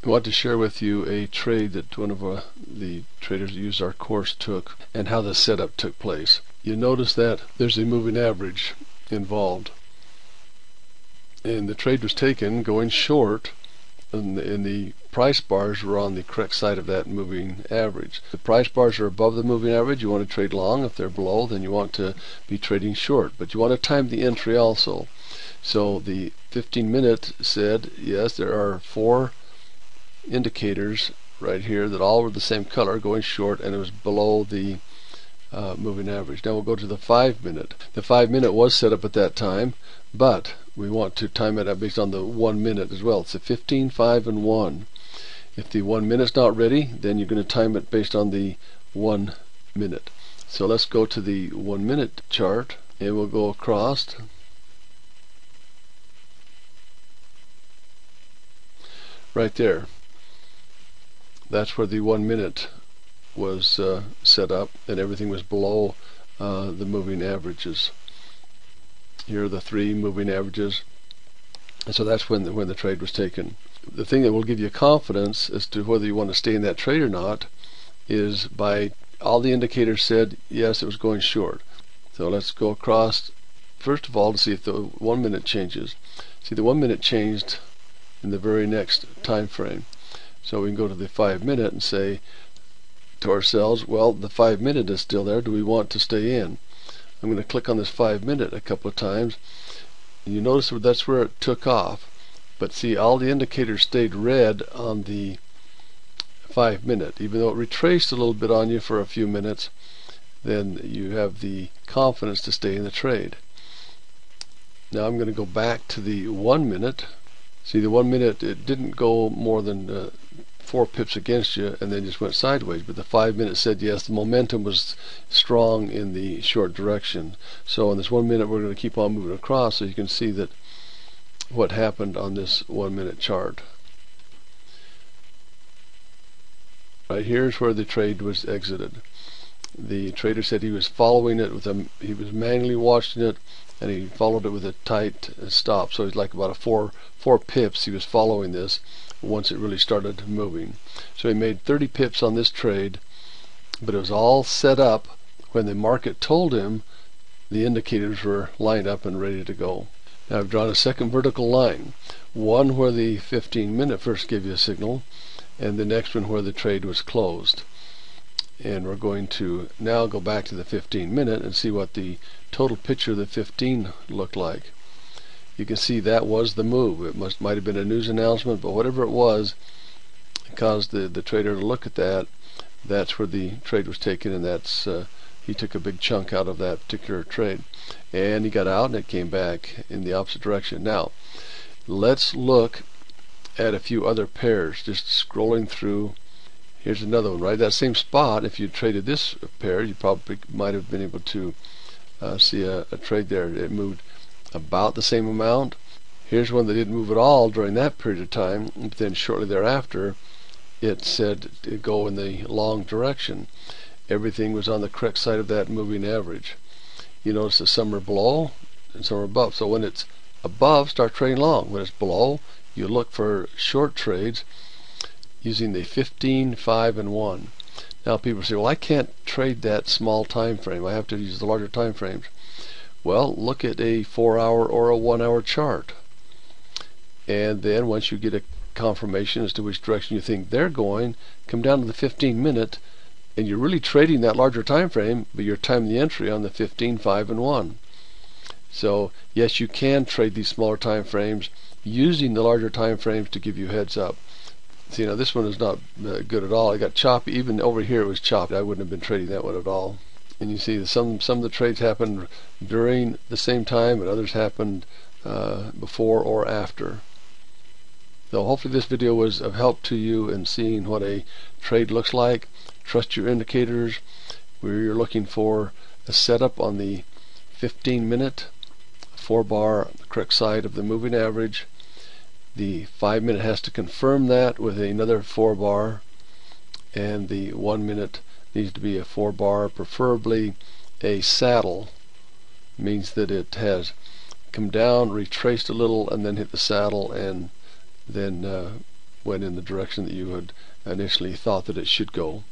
I want to share with you a trade that one of the traders that used our course took, and how the setup took place. You notice that there's a moving average involved, and the trade was taken going short, and the price bars were on the correct side of that moving average. If the price bars are above the moving average, you want to trade long. If they're below, then you want to be trading short, but you want to time the entry also. So the 15-minute said, yes, there are 4 indicators right here that all were the same color going short, and it was below the moving average. Now we'll go to the 5-minute. The 5-minute was set up at that time, but we want to time it based on the 1 minute as well. It's a 15, 5, and 1. If the 1 minute's not ready, then you're going to time it based on the 1 minute. So let's go to the 1 minute chart, and we'll go across. Right there. That's where the 1 minute was set up, and everything was below the moving averages. Here are the 3 moving averages, and so that's when the trade was taken. The thing that will give you confidence as to whether you want to stay in that trade or not is by all the indicators said yes, it was going short. So let's go across first of all to see if the 1 minute changes. See, the 1 minute changed in the very next time frame. So we can go to the 5-minute and say to ourselves, well, the 5-minute is still there. Do we want to stay in? I'm going to click on this 5-minute a couple of times, and you notice that's where it took off. But see, all the indicators stayed red on the 5-minute. Even though it retraced a little bit on you for a few minutes, then you have the confidence to stay in the trade. Now I'm going to go back to the 1 minute. See, the 1 minute, it didn't go more than 4 pips against you and then just went sideways, but the 5-minute said yes, the momentum was strong in the short direction. So in this 1 minute we're going to keep on moving across, so you can see that what happened on this 1 minute chart. Right here is where the trade was exited. The trader said he was following it he was manually watching it, and he followed it with a tight stop. So it's like about a 4 pips he was following this once it really started moving. So he made 30 pips on this trade, but it was all set up when the market told him the indicators were lined up and ready to go. Now I've drawn a second vertical line, one where the 15-minute first gave you a signal, and the next one where the trade was closed. And we're going to now go back to the 15-minute and see what the total picture of the 15 looked like. You can see that was the move. It might have been a news announcement, but whatever it was, it caused the trader to look at that. That's where the trade was taken, and that's he took a big chunk out of that particular trade, and he got out and it came back in the opposite direction. Now let's look at a few other pairs, just scrolling through. Here's another one, right? That same spot, if you traded this pair, you probably might have been able to see a trade there. It moved about the same amount. Here's one that didn't move at all during that period of time, but then shortly thereafter it said to go in the long direction. Everything was on the correct side of that moving average. You notice that some are below and some are above. So when it's above, start trading long. When it's below, you look for short trades using the 15, 5, and 1. Now people say, well, I can't trade that small time frame. I have to use the larger time frames. Well, look at a 4-hour or a 1-hour chart. And then once you get a confirmation as to which direction you think they're going, come down to the 15-minute, and you're really trading that larger time frame, but you're timing the entry on the 15, 5, and 1. So yes, you can trade these smaller time frames using the larger time frames to give you heads up. See, now this one is not good at all. It got choppy. Even over here it was choppy. I wouldn't have been trading that one at all. And you see that some of the trades happened during the same time, and others happened before or after. So hopefully this video was of help to you in seeing what a trade looks like. Trust your indicators. Where you're looking for a setup on the 15-minute, 4-bar, the correct side of the moving average. The 5-minute has to confirm that with another 4-bar, and the 1 minute needs to be a 4-bar, preferably a saddle. Means that it has come down, retraced a little, and then hit the saddle, and then went in the direction that you had initially thought that it should go.